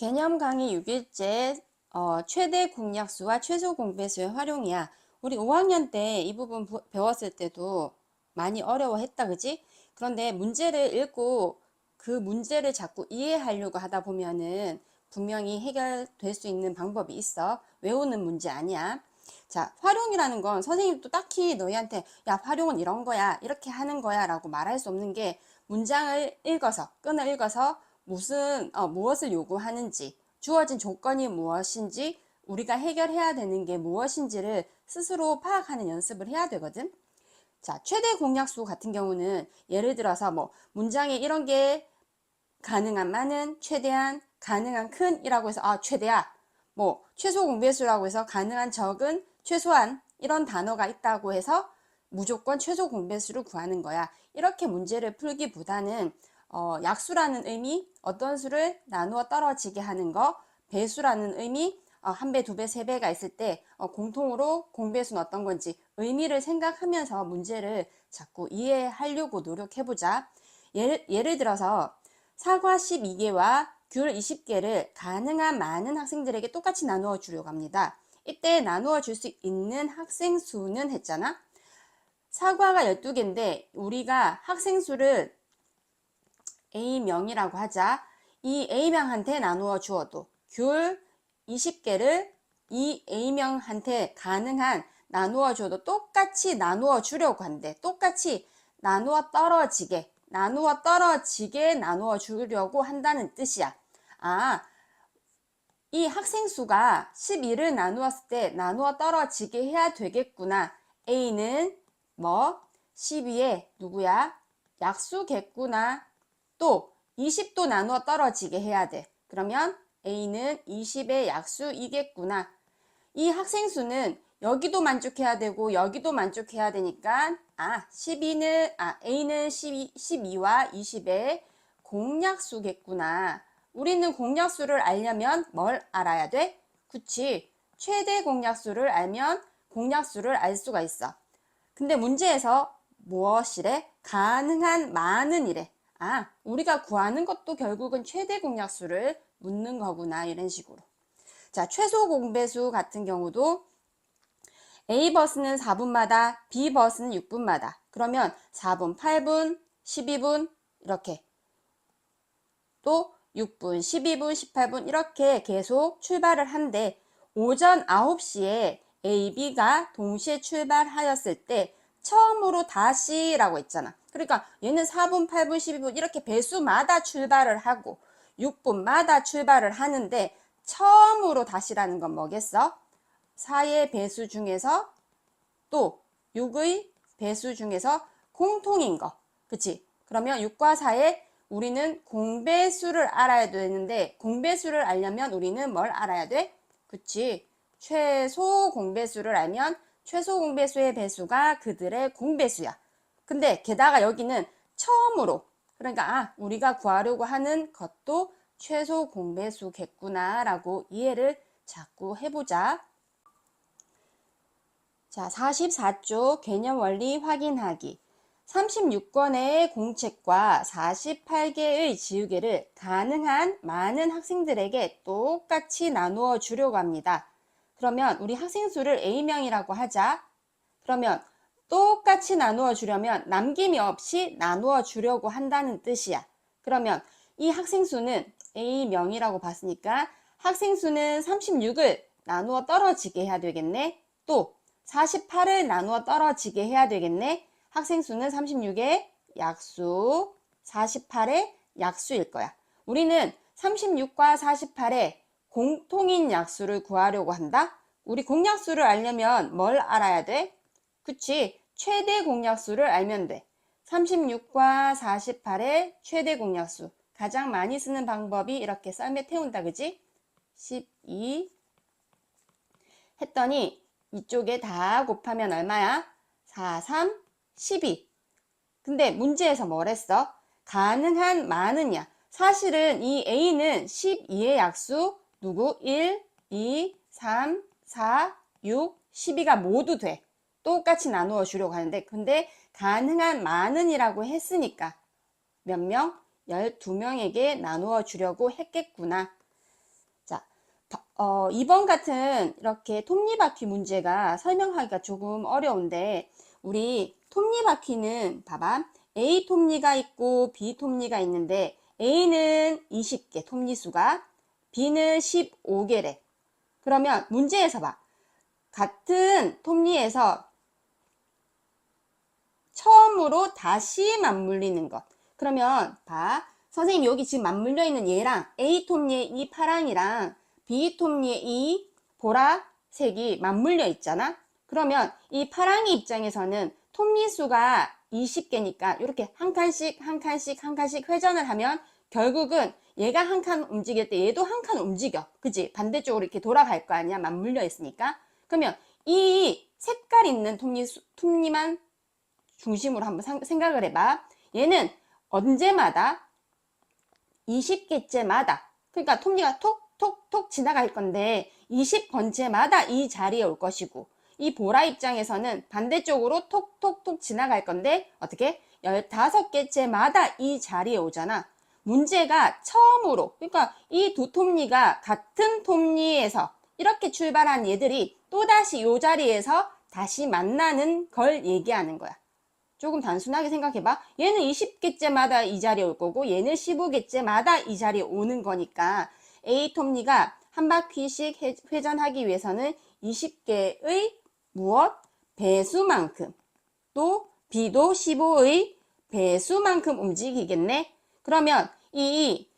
개념 강의 6일째 최대 공약수와 최소 공배수의 활용이야. 우리 5학년 때 이 부분 배웠을 때도 많이 어려워했다, 그지? 그런데 문제를 읽고 그 문제를 자꾸 이해하려고 하다 보면은 분명히 해결될 수 있는 방법이 있어. 외우는 문제 아니야. 자, 활용이라는 건 선생님도 딱히 너희한테 야, 활용은 이런 거야, 이렇게 하는 거야 라고 말할 수 없는 게 문장을 읽어서, 끈을 읽어서 무엇을 요구하는지, 주어진 조건이 무엇인지, 우리가 해결해야 되는 게 무엇인지를 스스로 파악하는 연습을 해야 되거든. 자, 최대 공약수 같은 경우는 예를 들어서 문장에 이런 게 가능한 많은, 최대한, 가능한 큰 이라고 해서 최대야. 최소 공배수라고 해서 가능한 적은, 최소한 이런 단어가 있다고 해서 무조건 최소 공배수를 구하는 거야. 이렇게 문제를 풀기보다는 약수라는 의미, 어떤 수를 나누어 떨어지게 하는 거, 배수라는 의미, 한 배, 두 배, 세 배가 있을 때 공통으로 공배수는 어떤 건지 의미를 생각하면서 문제를 자꾸 이해하려고 노력해보자. 예를 들어서 사과 12개와 귤 20개를 가능한 많은 학생들에게 똑같이 나누어 주려고 합니다. 이때 나누어 줄 수 있는 학생 수는 했잖아. 사과가 12개인데 우리가 학생 수를 A명이라고 하자. 이 A명한테 나누어 주어도 귤 20개를 이 A명한테 가능한 나누어 줘도 똑같이 나누어 주려고 한대. 똑같이 나누어 떨어지게 나누어 주려고 한다는 뜻이야. 이 학생 수가 12를 나누었을 때 나누어 떨어지게 해야 되겠구나. A는 12에 누구야? 약수겠구나. 또 20도 나누어 떨어지게 해야 돼. 그러면 A는 20의 약수이겠구나. 이 학생 수는 여기도 만족해야 되고 여기도 만족해야 되니까 A는 12와 20의 공약수겠구나. 우리는 공약수를 알려면 뭘 알아야 돼? 그치. 최대 공약수를 알면 공약수를 알 수가 있어. 근데 문제에서 무엇이래? 가능한 많은 이래. 우리가 구하는 것도 결국은 최대 공약수를 묻는 거구나. 이런 식으로. 자, 최소 공배수 같은 경우도 A버스는 4분마다, B버스는 6분마다. 그러면 4분, 8분, 12분 이렇게. 또 6분, 12분, 18분 이렇게 계속 출발을 한대. 오전 9시에 A, B가 동시에 출발하였을 때 처음으로 다시라고 했잖아. 그러니까 얘는 4분, 8분, 12분 이렇게 배수마다 출발을 하고 6분마다 출발을 하는데 처음으로 다시라는 건 뭐겠어? 4의 배수 중에서 또 6의 배수 중에서 공통인 거. 그치? 그러면 6과 4의 우리는 공배수를 알아야 되는데 공배수를 알려면 우리는 뭘 알아야 돼? 그치? 최소 공배수를 알면 최소 공배수의 배수가 그들의 공배수야. 근데 게다가 여기는 처음으로 그러니까 우리가 구하려고 하는 것도 최소 공배수겠구나 라고 이해를 자꾸 해보자. 자, 44쪽 개념 원리 확인하기. 36권의 공책과 48개의 지우개를 가능한 많은 학생들에게 똑같이 나누어 주려고 합니다. 그러면 우리 학생 수를 A명이라고 하자. 그러면 똑같이 나누어 주려면 남김이 없이 나누어 주려고 한다는 뜻이야. 그러면 이 학생 수는 A명이라고 봤으니까 학생 수는 36을 나누어 떨어지게 해야 되겠네. 또 48을 나누어 떨어지게 해야 되겠네. 학생 수는 36의 약수, 48의 약수일 거야. 우리는 36과 48의 공통인 약수를 구하려고 한다. 우리 공약수를 알려면 뭘 알아야 돼? 그치? 최대 공약수를 알면 돼. 36과 48의 최대 공약수. 가장 많이 쓰는 방법이 이렇게 썰매 태운다, 그지? 12 했더니 이쪽에 다 곱하면 얼마야? 4, 3, 12. 근데 문제에서 뭘 했어? 가능한 많은이야. 사실은 이 A는 12의 약수 누구? 1, 2, 3, 4, 6, 12가 모두 돼. 똑같이 나누어 주려고 하는데 근데 가능한 많은이라고 했으니까 몇 명? 12명에게 나누어 주려고 했겠구나. 2번 같은 이렇게 톱니바퀴 문제가 설명하기가 조금 어려운데, 우리 톱니바퀴는 봐봐. A 톱니가 있고 B 톱니가 있는데, A는 20개 톱니수가, B는 15개래. 그러면 문제에서 봐. 같은 톱니에서 처음으로 다시 맞물리는 것. 그러면 봐. 선생님 여기 지금 맞물려 있는 얘랑 A 톱니의 이 파랑이랑 B 톱니의 이 보라색이 맞물려 있잖아. 그러면 이 파랑이 입장에서는 톱니 수가 20개니까 이렇게 한 칸씩 한 칸씩 한 칸씩 회전을 하면 결국은 얘가 한 칸 움직일 때 얘도 한 칸 움직여. 그치? 반대쪽으로 이렇게 돌아갈 거 아니야. 맞물려 있으니까. 그러면 이 색깔 있는 톱니만 중심으로 한번 생각을 해봐. 얘는 언제마다 20개째마다, 그러니까 톱니가 톡톡톡 지나갈 건데 20번째마다 이 자리에 올 것이고, 이 보라 입장에서는 반대쪽으로 톡톡톡 지나갈 건데 어떻게? 15개째마다 이 자리에 오잖아. 문제가 처음으로, 그러니까 이 두 톱니가 같은 톱니에서 이렇게 출발한 얘들이 또다시 이 자리에서 다시 만나는 걸 얘기하는 거야. 조금 단순하게 생각해봐. 얘는 20개째마다 이 자리에 올 거고 얘는 15개째마다 이 자리에 오는 거니까 A 톱니가 한 바퀴씩 회전하기 위해서는 20개의 무엇? 배수만큼, 또 B도 15의 배수만큼 움직이겠네. 그러면 이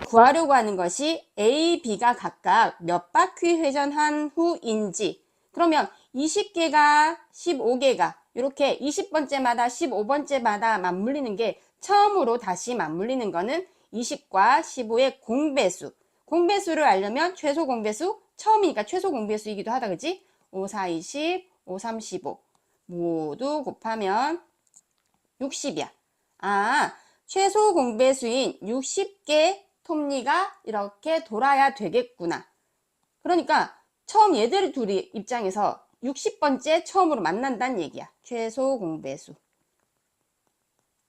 구하려고 하는 것이 A, B가 각각 몇 바퀴 회전한 후인지. 그러면 20개가 15개가 이렇게 20번째마다 15번째마다 맞물리는 게 처음으로 다시 맞물리는 거는 20과 15의 공배수. 공배수를 알려면 최소 공배수, 처음이니까 최소 공배수이기도 하다, 그지? 5, 4, 20, 5, 3, 15 모두 곱하면 60이야. 아, 최소 공배수인 60개 톱니가 이렇게 돌아야 되겠구나. 그러니까 처음 얘들 둘이 입장에서 60번째 처음으로 만난다는 얘기야. 최소 공배수.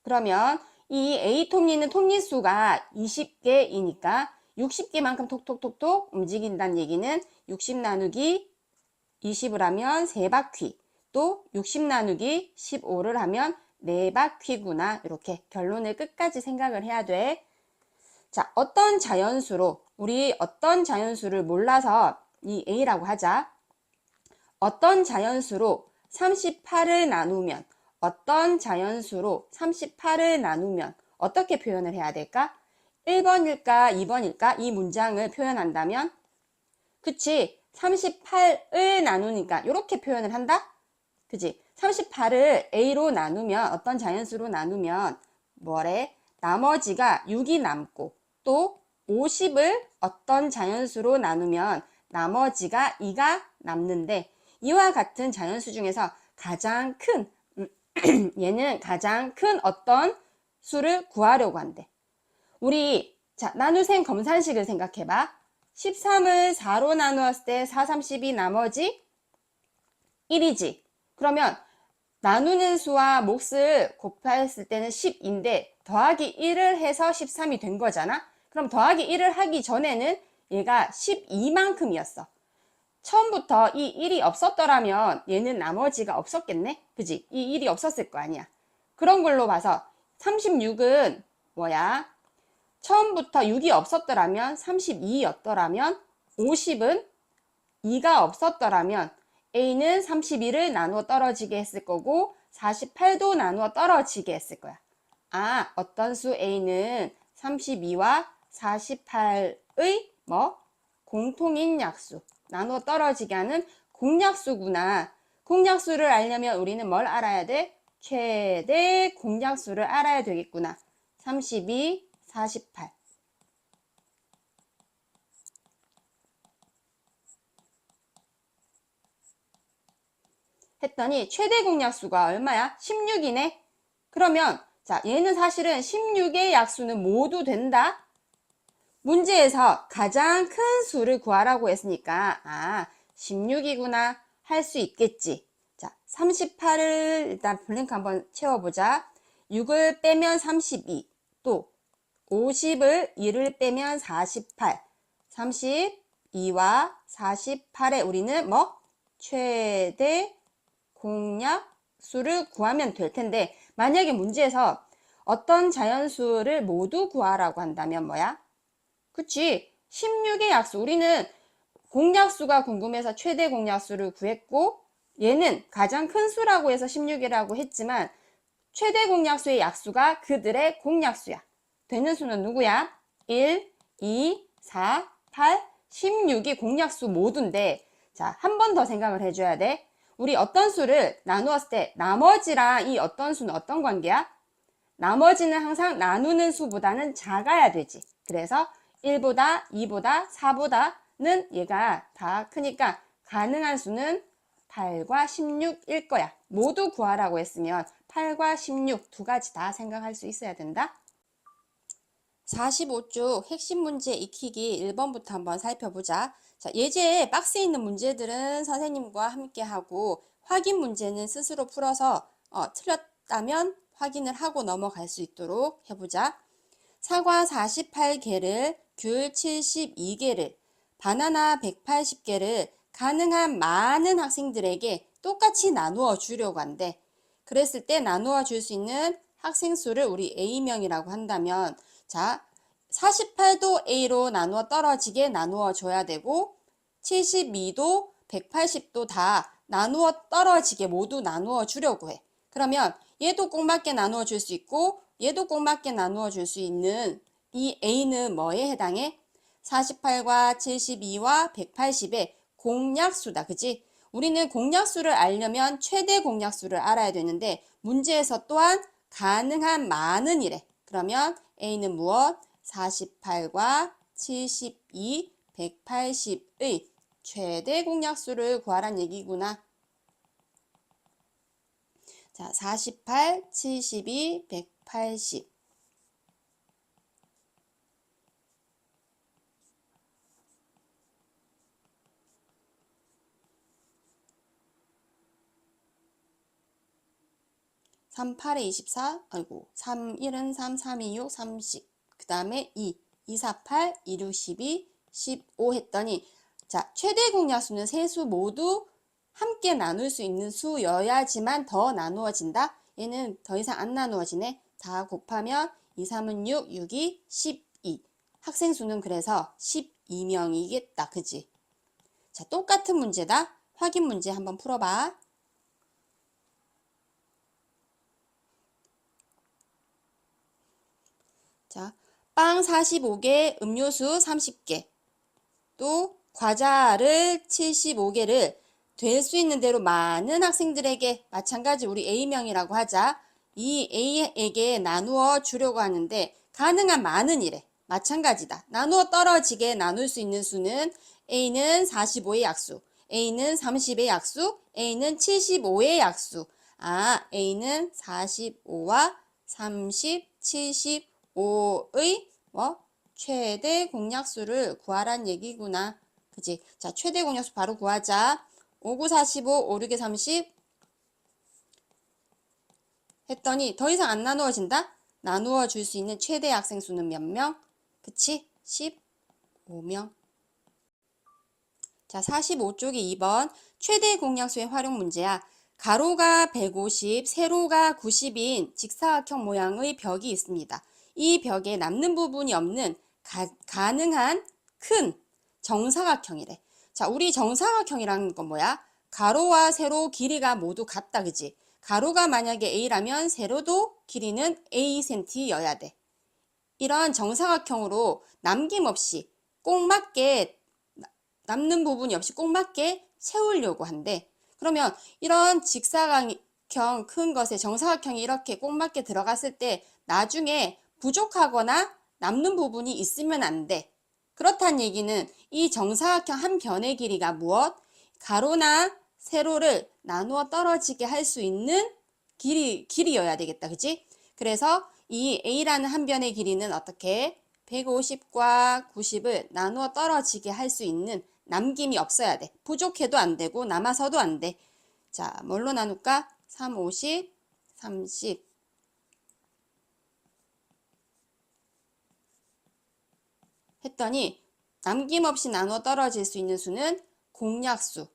그러면 이 A 톱니는 톱니 수가 20개이니까 60개만큼 톡톡톡톡 움직인다는 얘기는 60 나누기 20을 하면 3바퀴, 또 60 나누기 15를 하면 4바퀴구나. 이렇게 결론을 끝까지 생각을 해야 돼. 자, 어떤 자연수로, 우리 어떤 자연수를 몰라서 이 A라고 하자. 어떤 자연수로 38을 나누면, 어떤 자연수로 38을 나누면 어떻게 표현을 해야 될까? 1번일까 2번일까? 이 문장을 표현한다면, 그치? 38을 나누니까 이렇게 표현을 한다? 그치? 38을 A로 나누면, 어떤 자연수로 나누면 뭐래? 나머지가 6이 남고, 또 50을 어떤 자연수로 나누면 나머지가 2가 남는데, 이와 같은 자연수 중에서 가장 큰 얘는 가장 큰 어떤 수를 구하려고 한대. 우리 자, 나눗셈 검산식을 생각해봐. 13을 4로 나누었을 때 4, 32 나머지 1이지. 그러면 나누는 수와 몫을 곱했을 때는 10인데 더하기 1을 해서 13이 된 거잖아. 그럼 더하기 1을 하기 전에는 얘가 12만큼이었어. 처음부터 이 1이 없었더라면 얘는 나머지가 없었겠네? 그지? 이 1이 없었을 거 아니야. 그런 걸로 봐서 36은 뭐야? 처음부터 6이 없었더라면 32였더라면 50은 2가 없었더라면 A는 31을 나누어 떨어지게 했을 거고 48도 나누어 떨어지게 했을 거야. 아, 어떤 수 A는 32와 48의 뭐? 공통인 약수. 나누어 떨어지게 하는 공약수구나. 공약수를 알려면 우리는 뭘 알아야 돼? 최대 공약수를 알아야 되겠구나. 32, 48. 했더니 최대 공약수가 얼마야? 16이네. 그러면 자, 얘는 사실은 16의 약수는 모두 된다. 문제에서 가장 큰 수를 구하라고 했으니까 16이구나 할 수 있겠지. 자, 38을 일단 블랭크 한번 채워보자. 6을 빼면 32, 또 50을 1을 빼면 48, 32와 48에 우리는 뭐? 최대 공약수를 구하면 될 텐데, 만약에 문제에서 어떤 자연수를 모두 구하라고 한다면 뭐야? 그치? 16의 약수. 우리는 공약수가 궁금해서 최대 공약수를 구했고, 얘는 가장 큰 수라고 해서 16이라고 했지만 최대 공약수의 약수가 그들의 공약수야. 되는 수는 누구야? 1, 2, 4, 8, 16이 공약수 모두인데, 자, 한 번 더 생각을 해줘야 돼. 우리 어떤 수를 나누었을 때 나머지랑 이 어떤 수는 어떤 관계야? 나머지는 항상 나누는 수보다는 작아야 되지. 그래서 1보다 2보다 4보다는 얘가 다 크니까 가능한 수는 8과 16일 거야. 모두 구하라고 했으면 8과 16 두 가지 다 생각할 수 있어야 된다. 45쪽 핵심 문제 익히기 1번부터 한번 살펴보자. 자, 예제에 박스에 있는 문제들은 선생님과 함께 하고 확인 문제는 스스로 풀어서 틀렸다면 확인을 하고 넘어갈 수 있도록 해보자. 사과 48개를, 귤 72개를, 바나나 180개를 가능한 많은 학생들에게 똑같이 나누어 주려고 한대. 그랬을 때 나누어 줄 수 있는 학생 수를 우리 A명이라고 한다면, 자, 48도 A로 나누어 떨어지게 나누어 줘야 되고 72도 180도 다 나누어 떨어지게 모두 나누어 주려고 해. 그러면 얘도 꼭 맞게 나누어 줄 수 있고 얘도 꼭 맞게 나누어 줄 수 있는 이 A는 뭐에 해당해? 48과 72와 180의 공약수다. 그치? 우리는 공약수를 알려면 최대 공약수를 알아야 되는데 문제에서 또한 가능한 많은 이래. 그러면 A는 무엇? 48과 72, 180의 최대 공약수를 구하란 얘기구나. 자, 48, 72, 180. (38에 24) 아이고 31은 3, 3, 2, 6, 30. 그 다음에 2, 2, 4, 8, 2, 6, 12, 15 했더니 자, 최대 공약수는 세 수 모두 함께 나눌 수 있는 수여야지만 더 나누어진다. 얘는 더 이상 안 나누어지네. 다 곱하면 2, 3은 6, 6이 12. 학생 수는 그래서 12명이겠다. 그지? 자, 똑같은 문제다. 확인 문제 한번 풀어봐. 자, 빵 45개, 음료수 30개, 또 과자를 75개를 될 수 있는 대로 많은 학생들에게 마찬가지 우리 A명이라고 하자. 이 A에게 나누어 주려고 하는데 가능한 많은 이래. 마찬가지다. 나누어 떨어지게 나눌 수 있는 수는 A는 45의 약수, A는 30의 약수, A는 75의 약수. 아, A는 45와 30, 75의 최대 공약수를 구하란 얘기구나. 그치? 자, 최대 공약수 바로 구하자. 5, 9, 45, 5, 6에 30 했더니 더 이상 안 나누어진다? 나누어 줄 수 있는 최대 학생 수는 몇 명? 그치? 15명. 자, 45쪽이 2번 최대 공약수의 활용 문제야. 가로가 150, 세로가 90인 직사각형 모양의 벽이 있습니다. 이 벽에 남는 부분이 없는 가능한 큰 정사각형이래. 자, 우리 정사각형이라는 건 뭐야? 가로와 세로 길이가 모두 같다. 그지? 가로가 만약에 A라면 세로도 길이는 A cm여야 돼. 이런 정사각형으로 남김없이 꼭 맞게 남는 부분이 없이 꼭 맞게 채우려고 한대. 그러면 이런 직사각형 큰 것에 정사각형이 이렇게 꼭 맞게 들어갔을 때 나중에 부족하거나 남는 부분이 있으면 안 돼. 그렇다는 얘기는 이 정사각형 한 변의 길이가 무엇? 가로나 세로를 나누어 떨어지게 할 수 있는 길이여야 되겠다. 그치? 그래서 이 A라는 한 변의 길이는 어떻게? 150과 90을 나누어 떨어지게 할 수 있는 남김이 없어야 돼. 부족해도 안 되고 남아서도 안 돼. 자, 뭘로 나눌까? 3, 50, 30. 했더니 남김없이 나누어 떨어질 수 있는 수는 공약수.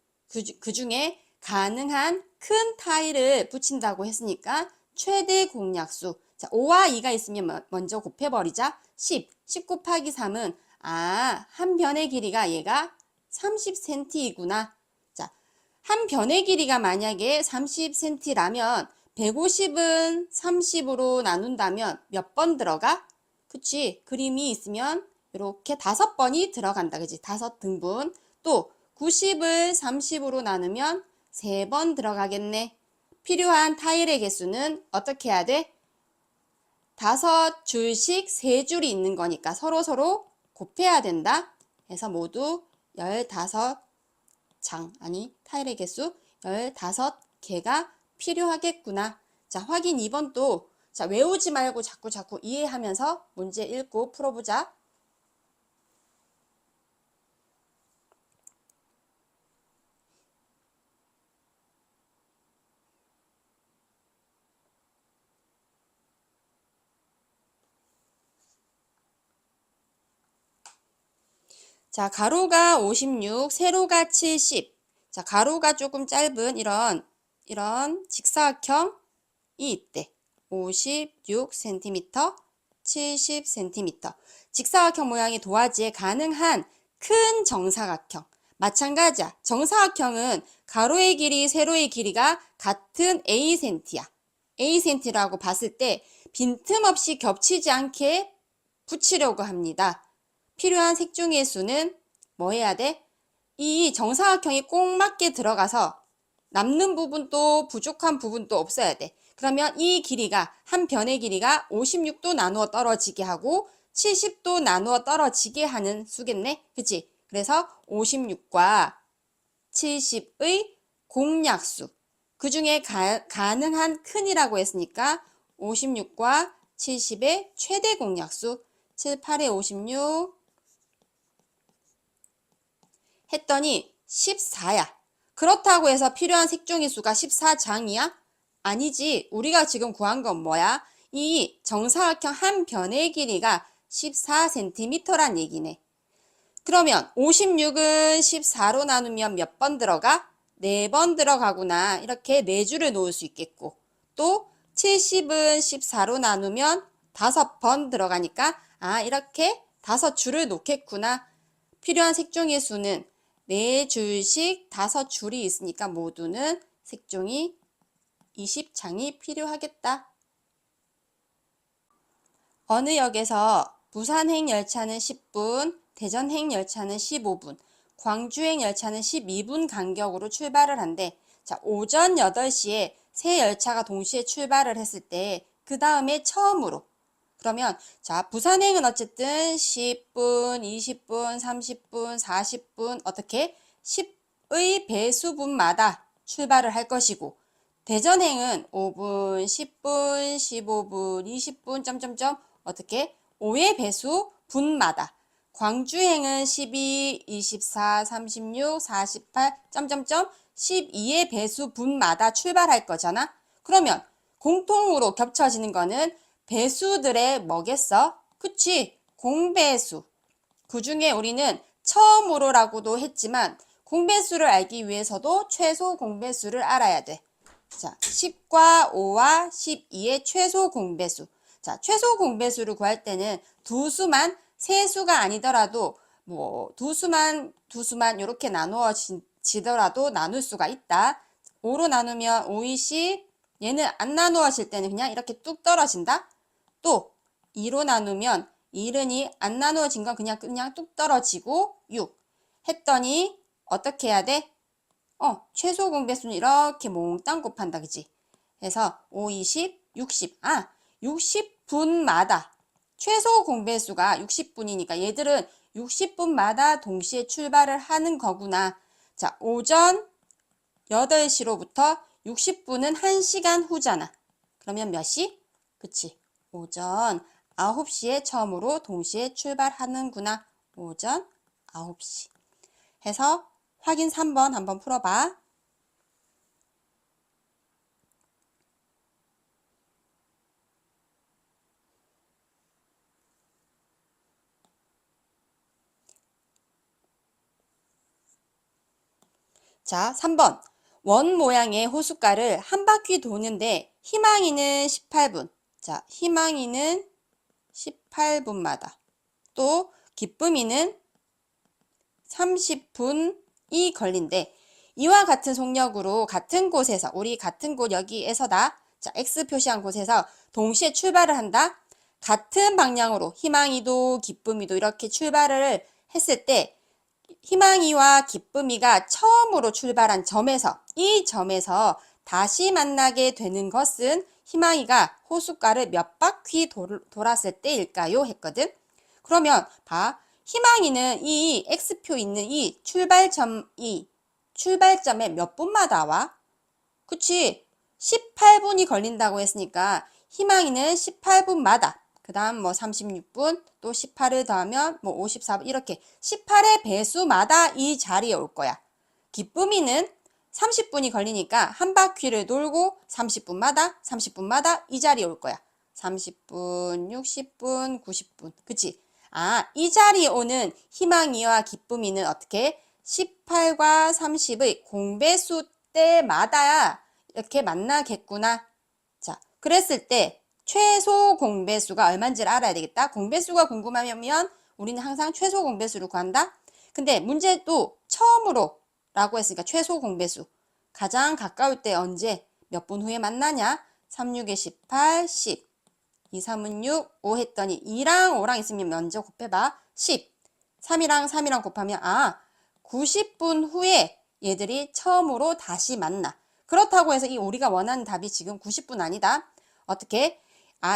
그 중에 가능한 큰 타일을 붙인다고 했으니까 최대 공약수. 자, 5와 2가 있으면 먼저 곱해버리자. 10. 10 곱하기 3은 한 변의 길이가 얘가 30cm이구나. 자, 한 변의 길이가 만약에 30cm라면 150은 30으로 나눈다면 몇 번 들어가? 그치? 그림이 있으면 이렇게 5번이 들어간다. 그치? 5등분. 또 90을 30으로 나누면 3번 들어가겠네. 필요한 타일의 개수는 어떻게 해야 돼? 5줄씩 3줄이 있는 거니까 서로 곱해야 된다. 해서 모두 15장, 타일의 개수 15개가 필요하겠구나. 자, 확인 2번도 자, 외우지 말고 자꾸 이해하면서 문제 읽고 풀어보자. 자, 가로가 56, 세로가 70. 자, 가로가 조금 짧은 이런 직사각형이 있대. 56cm, 70cm. 직사각형 모양의 도화지에 가능한 큰 정사각형. 마찬가지야. 정사각형은 가로의 길이, 세로의 길이가 같은 Acm야. Acm라고 봤을 때 빈틈없이 겹치지 않게 붙이려고 합니다. 필요한 색종이의 수는 뭐 해야 돼? 이 정사각형이 꼭 맞게 들어가서 남는 부분도 부족한 부분도 없어야 돼. 그러면 이 길이가 한 변의 길이가 56도 나누어 떨어지게 하고 70도 나누어 떨어지게 하는 수겠네. 그치? 그래서 56과 70의 공약수. 그 중에 가능한 큰이라고 했으니까 56과 70의 최대 공약수. 7, 8에 56 했더니 14야. 그렇다고 해서 필요한 색종이 수가 14장이야? 아니지. 우리가 지금 구한 건 뭐야? 이 정사각형 한 변의 길이가 14cm란 얘기네. 그러면 56은 14로 나누면 몇 번 들어가? 4번 들어가구나. 이렇게 4줄을 놓을 수 있겠고, 또 70은 14로 나누면 5번 들어가니까 이렇게 5줄을 놓겠구나. 필요한 색종이의 수는 4줄씩 5줄이 있으니까 모두는 색종이 20장이 필요하겠다. 어느 역에서 부산행 열차는 10분, 대전행 열차는 15분, 광주행 열차는 12분 간격으로 출발을 한대. 자, 오전 8시에 세 열차가 동시에 출발을 했을 때 그 다음에 처음으로 그러면 자, 부산행은 어쨌든 10분, 20분, 30분, 40분 어떻게 10의 배수분마다 출발을 할 것이고, 대전행은 5분, 10분, 15분, 20분 점점점 어떻게 5의 배수 분마다, 광주행은 12, 24, 36, 48 점점점 12의 배수 분마다 출발할 거잖아. 그러면 공통으로 겹쳐지는 거는 배수들의 뭐겠어? 그치? 공배수. 그 중에 우리는 처음으로라고도 했지만 공배수를 알기 위해서도 최소 공배수를 알아야 돼. 자, 10과 5와 12의 최소 공배수. 자, 최소 공배수를 구할 때는 두 수만, 세 수가 아니더라도 뭐 두 수만 이렇게 나누어지더라도 나눌 수가 있다. 5로 나누면 5, 20, 얘는 안 나누어질 때는 그냥 이렇게 뚝 떨어진다. 또 2로 나누면 1은 안 나누어진 건 그냥 뚝 떨어지고 6 했더니 어떻게 해야 돼? 최소 공배수는 이렇게 몽땅 곱한다. 그지? 그래서 5, 20, 60. 60분마다 최소 공배수가 60분이니까 얘들은 60분마다 동시에 출발을 하는 거구나. 자, 오전 8시로부터 60분은 1시간 후잖아. 그러면 몇 시? 그치? 오전 9시에 처음으로 동시에 출발하는구나. 오전 9시. 해서 확인 3번 한번 풀어봐. 자, 3번. 원 모양의 호숫가를 한 바퀴 도는데 희망이는 18분. 자, 희망이는 18분마다. 또 기쁨이는 30분이 걸린대. 이와 같은 속력으로 같은 곳에서, 우리 같은 곳 여기에서다. 자, X 표시한 곳에서 동시에 출발을 한다. 같은 방향으로 희망이도 기쁨이도 이렇게 출발을 했을 때 희망이와 기쁨이가 처음으로 출발한 점에서, 이 점에서 다시 만나게 되는 것은 희망이가 호숫가를 몇 바퀴 돌았을 때일까요? 했거든. 그러면 봐. 희망이는 이 X표 있는 이 출발점에 몇 분마다 와? 그치? 18분이 걸린다고 했으니까 희망이는 18분마다, 그 다음 뭐 36분, 또 18을 더하면 뭐 54분, 이렇게 18의 배수마다 이 자리에 올 거야. 기쁨이는 30분이 걸리니까 한 바퀴를 돌고 30분마다 이 자리에 올 거야. 30분, 60분, 90분. 그치? 아, 이 자리에 오는 희망이와 기쁨이는 어떻게? 18과 30의 공배수 때마다 이렇게 만나겠구나. 자, 그랬을 때 최소 공배수가 얼마인지를 알아야 되겠다. 공배수가 궁금하면 우리는 항상 최소 공배수를 구한다. 근데 문제도 처음으로 라고 했으니까 최소 공배수. 가장 가까울 때 언제 몇 분 후에 만나냐? 3, 6에 18, 10. 2, 3은 6, 5 했더니 2랑 5랑 있으면 먼저 곱해봐. 10. 3이랑 곱하면 90분 후에 얘들이 처음으로 다시 만나. 그렇다고 해서 이 우리가 원하는 답이 지금 90분 아니다. 어떻게?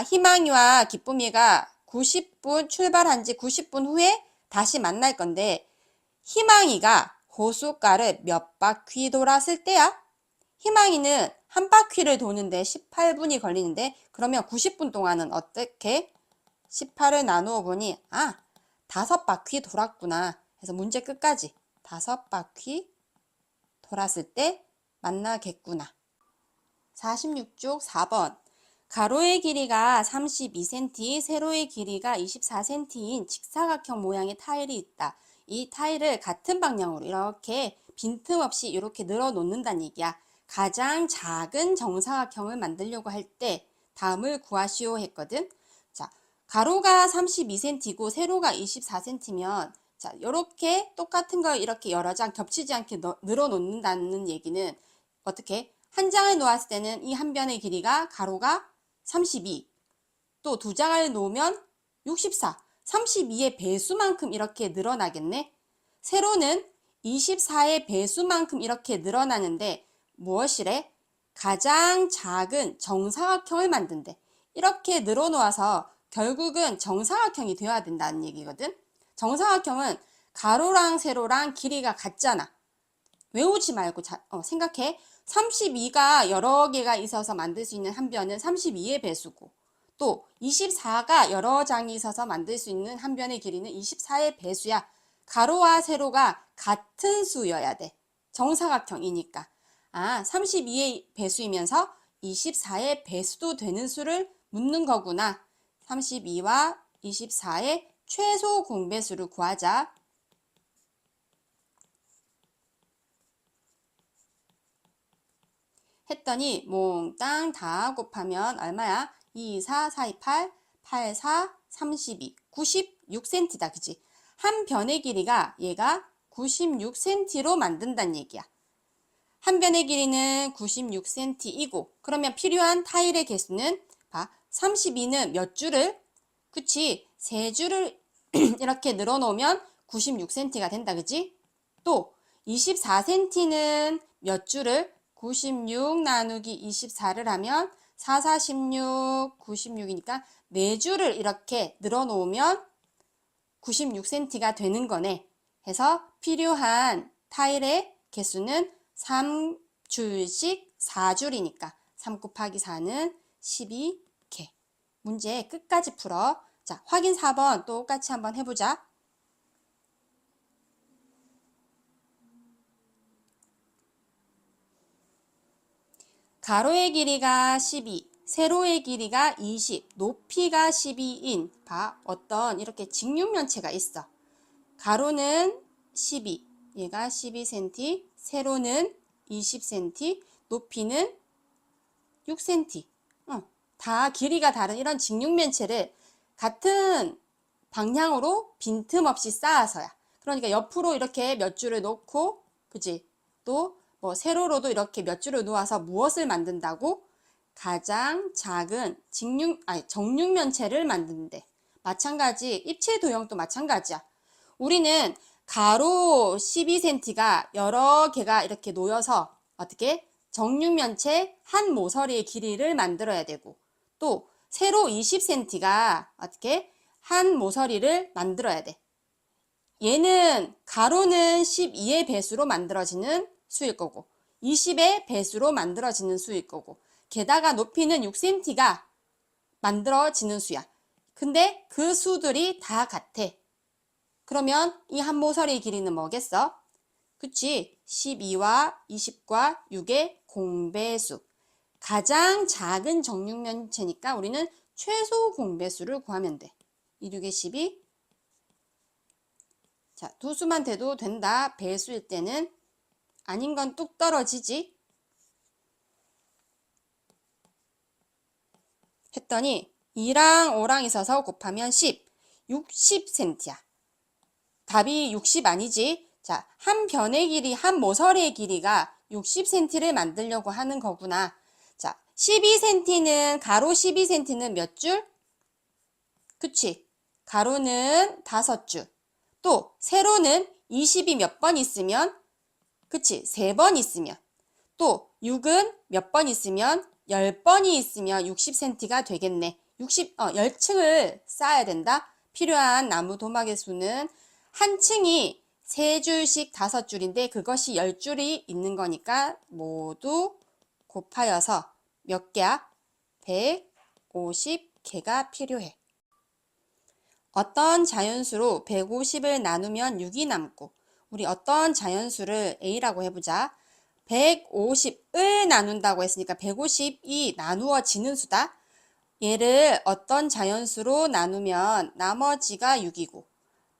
희망이와 기쁨이가 90분 출발한 지 90분 후에 다시 만날 건데 희망이가 호숫가를 몇 바퀴 돌았을 때야? 희망이는 한 바퀴를 도는데 18분이 걸리는데 그러면 90분 동안은 어떻게? 18을 나누어 보니 5바퀴 돌았구나. 그래서 문제 끝까지 5바퀴 돌았을 때 만나겠구나. 46쪽 4번. 가로의 길이가 32cm, 세로의 길이가 24cm인 직사각형 모양의 타일이 있다. 이 타일을 같은 방향으로 이렇게 빈틈없이 이렇게 늘어 놓는다는 얘기야. 가장 작은 정사각형을 만들려고 할 때 다음을 구하시오 했거든. 자, 가로가 32cm고 세로가 24cm면 자, 이렇게 똑같은 걸 이렇게 여러 장 겹치지 않게 늘어 놓는다는 얘기는 어떻게? 한 장을 놓았을 때는 이 한 변의 길이가 가로가 32, 또 두 장을 놓으면 64, 32의 배수만큼 이렇게 늘어나겠네. 세로는 24의 배수만큼 이렇게 늘어나는데 무엇이래? 가장 작은 정사각형을 만든대. 이렇게 늘어놓아서 결국은 정사각형이 되어야 된다는 얘기거든. 정사각형은 가로랑 세로랑 길이가 같잖아. 외우지 말고 생각해. 32가 여러 개가 있어서 만들 수 있는 한 변은 32의 배수고 또 24가 여러 장이 있어서 만들 수 있는 한 변의 길이는 24의 배수야. 가로와 세로가 같은 수여야 돼. 정사각형이니까. 32의 배수이면서 24의 배수도 되는 수를 묻는 거구나. 32와 24의 최소 공배수를 구하자. 했더니 몽땅 다 곱하면 얼마야? 2, 4, 4, 2, 8, 8, 4, 32, 96cm다. 그치? 한 변의 길이가 얘가 96cm로 만든다는 얘기야. 한 변의 길이는 96cm이고 그러면 필요한 타일의 개수는 봐. 32는 몇 줄을? 그치? 3줄을 이렇게 늘어놓으면 96cm가 된다. 그치? 또 24cm는 몇 줄을? 96 나누기 24를 하면 4, 4, 16, 96이니까 4줄을 이렇게 늘어놓으면 96cm가 되는 거네. 해서 필요한 타일의 개수는 3줄씩 4줄이니까 3 곱하기 4는 12개. 문제 끝까지 풀어. 자, 확인 4번 똑같이 한번 해보자. 가로의 길이가 12, 세로의 길이가 20, 높이가 12인 봐. 어떤 이렇게 직육면체가 있어. 가로는 12, 얘가 12cm, 세로는 20cm, 높이는 6cm. 다 길이가 다른 이런 직육면체를 같은 방향으로 빈틈없이 쌓아서야. 그러니까 옆으로 이렇게 몇 줄을 놓고, 그지? 또 뭐 세로로도 이렇게 몇 줄을 놓아서 무엇을 만든다고? 가장 작은 정육면체를 만드는데. 마찬가지 입체 도형도 마찬가지야. 우리는 가로 12cm가 여러 개가 이렇게 놓여서 어떻게 정육면체 한 모서리의 길이를 만들어야 되고, 또 세로 20cm가 어떻게 한 모서리를 만들어야 돼. 얘는 가로는 12의 배수로 만들어지는 수일 거고 20의 배수로 만들어지는 수일 거고, 게다가 높이는 6cm가 만들어지는 수야. 근데 그 수들이 다 같아. 그러면 이 한 모서리의 길이는 뭐겠어? 그치? 12와 20과 6의 공배수. 가장 작은 정육면체니까 우리는 최소 공배수를 구하면 돼. 2, 6의 12. 자, 두 수만 돼도 된다. 배수일 때는. 아닌 건 뚝 떨어지지. 했더니 2랑 5랑 있어서 곱하면 10. 60cm야. 답이 60 아니지? 자, 한 변의 길이, 한 모서리의 길이가 60cm를 만들려고 하는 거구나. 자, 12cm는, 가로 12cm는 몇 줄? 그치? 가로는 5줄. 또, 세로는 20이 몇 번 있으면? 그치? 3번 있으면. 또, 6은 몇 번 있으면? 10번이 있으면 60cm가 되겠네. 10층을 쌓아야 된다. 필요한 나무 도막의 수는 한 층이 3줄씩 5줄인데 그것이 10줄이 있는 거니까 모두 곱하여서 몇 개야? 150개가 필요해. 어떤 자연수로 150을 나누면 6이 남고, 우리 어떤 자연수를 A라고 해보자. 150을 나눈다고 했으니까 150이 나누어지는 수다. 얘를 어떤 자연수로 나누면 나머지가 6이고,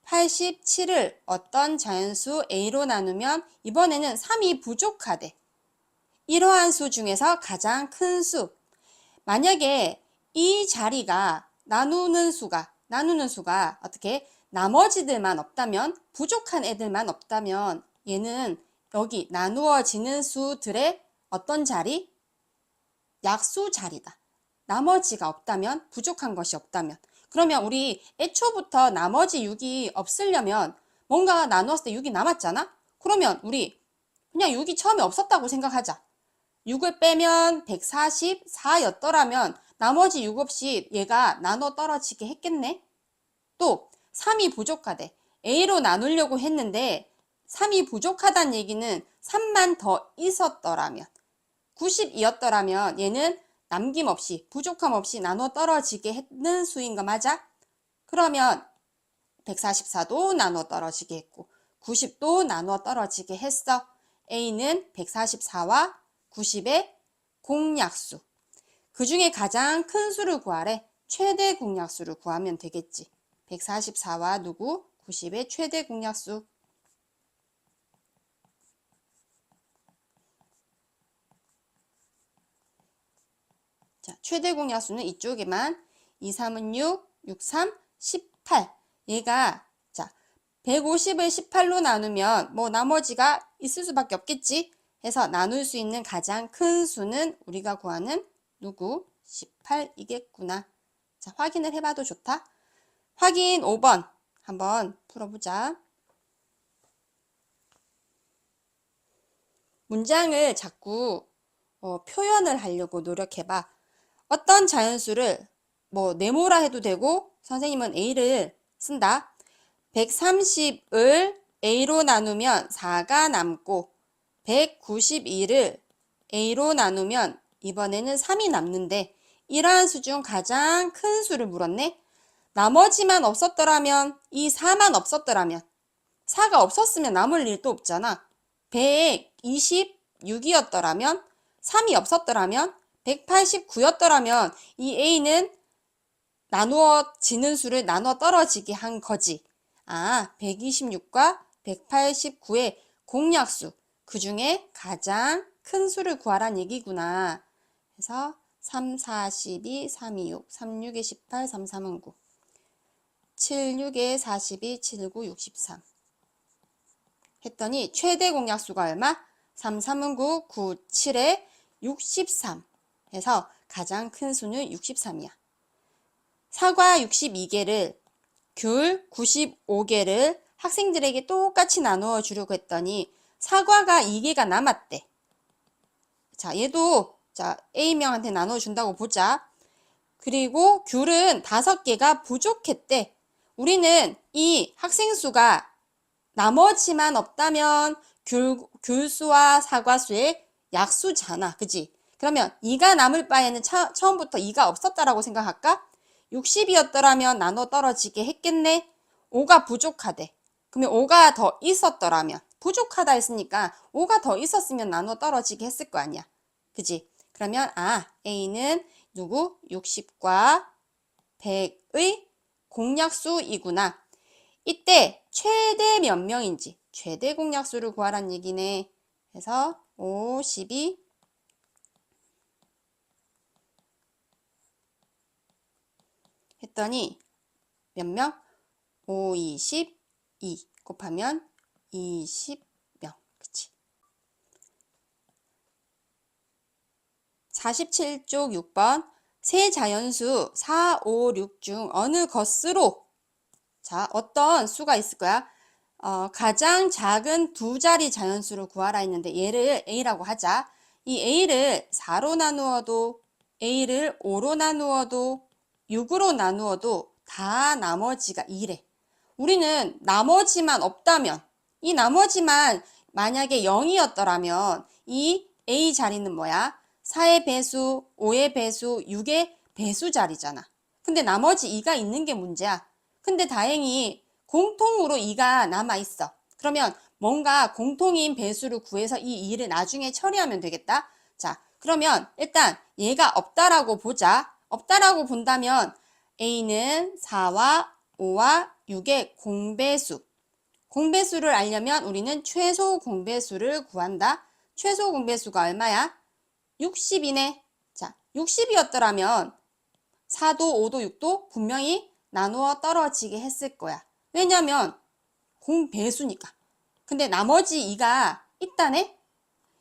87을 어떤 자연수 A로 나누면 이번에는 3이 부족하대. 이러한 수 중에서 가장 큰 수. 만약에 이 자리가 나누는 수가 어떻게 나머지들만 없다면, 부족한 애들만 없다면 얘는 여기 나누어지는 수들의 어떤 자리? 약수 자리다. 나머지가 없다면, 부족한 것이 없다면. 그러면 우리 애초부터 나머지 6이 없으려면 뭔가 나누었을 때 6이 남았잖아? 그러면 우리 그냥 6이 처음에 없었다고 생각하자. 6을 빼면 144였더라면 나머지 6 없이 얘가 나눠 떨어지게 했겠네? 또 3이 부족하대. A로 나누려고 했는데 3이 부족하다는 얘기는 3만 더 있었더라면, 90이었더라면 얘는 남김없이, 부족함 없이 나눠 떨어지게 했는 수인 거 맞아? 그러면 144도 나눠 떨어지게 했고 90도 나눠 떨어지게 했어. A는 144와 90의 공약수. 그 중에 가장 큰 수를 구하래. 최대 공약수를 구하면 되겠지. 144와 누구? 90의 최대 공약수. 자, 최대 공약수는 이쪽에만 2, 3은 6, 6, 3, 18. 얘가 자 150을 18로 나누면 뭐 나머지가 있을 수밖에 없겠지. 해서 나눌 수 있는 가장 큰 수는 우리가 구하는 누구? 18이겠구나. 자, 확인을 해봐도 좋다. 확인 5번 한번 풀어보자. 문장을 자꾸 표현을 하려고 노력해봐. 어떤 자연수를 뭐 네모라 해도 되고 선생님은 A를 쓴다. 130을 A로 나누면 4가 남고 192를 A로 나누면 이번에는 3이 남는데, 이러한 수 중 가장 큰 수를 물었네. 나머지만 없었더라면, 이 4만 없었더라면, 4가 없었으면 남을 일도 없잖아. 126이었더라면, 3이 없었더라면, 189였더라면 이 A는 나누어지는 수를 나눠 떨어지게 한 거지. 아, 126과 189의 공약수, 그 중에 가장 큰 수를 구하란 얘기구나. 그래서 3, 4, 12, 3, 2, 6, 3, 6에 18, 3, 3은 9, 7, 6에 42, 7, 9, 63 했더니 최대 공약수가 얼마? 3, 3은 9, 9, 7에 63 해서 가장 큰 수는 63이야. 사과 62개를 귤 95개를 학생들에게 똑같이 나누어 주려고 했더니 사과가 2개가 남았대. 자, 얘도 자 A명한테 나눠준다고 보자. 그리고 귤은 5개가 부족했대. 우리는 이 학생 수가 나머지만 없다면 귤수와 사과수의 약수잖아. 그지? 그러면 2가 남을 바에는 처음부터 2가 없었다라고 생각할까? 60이었더라면 나눠 떨어지게 했겠네. 5가 부족하대. 그러면 5가 더 있었더라면 부족하다 했으니까 5가 더 있었으면 나눠 떨어지게 했을 거 아니야. 그지? 그러면 A는 누구? 60과 100의 공약수이구나. 이때 최대 몇 명인지 최대 공약수를 구하란 얘기네. 그래서 5, 12 했더니 몇 명? 5, 22 곱하면 20명. 그치? 47쪽 6번 세 자연수 4, 5, 6 중 어느 것으로 자, 어떤 수가 있을 거야? 가장 작은 두 자리 자연수를 구하라 했는데 얘를 A라고 하자. 이 A를 4로 나누어도 A를 5로 나누어도 6으로 나누어도 다 나머지가 2래. 우리는 나머지만 없다면 이 나머지만 만약에 0이었더라면 이 A 자리는 뭐야? 4의 배수, 5의 배수, 6의 배수 자리잖아. 근데 나머지 2가 있는 게 문제야. 근데 다행히 공통으로 2가 남아있어. 그러면 뭔가 공통인 배수를 구해서 이 2를 나중에 처리하면 되겠다. 자, 그러면 일단 얘가 없다라고 보자. 없다라고 본다면 A는 4와 5와 6의 공배수. 공배수를 알려면 우리는 최소 공배수를 구한다. 최소 공배수가 얼마야? 60이네. 자, 60이었더라면 4도, 5도, 6도 분명히 나누어 떨어지게 했을 거야. 왜냐면 공배수니까. 근데 나머지 2가 있다네?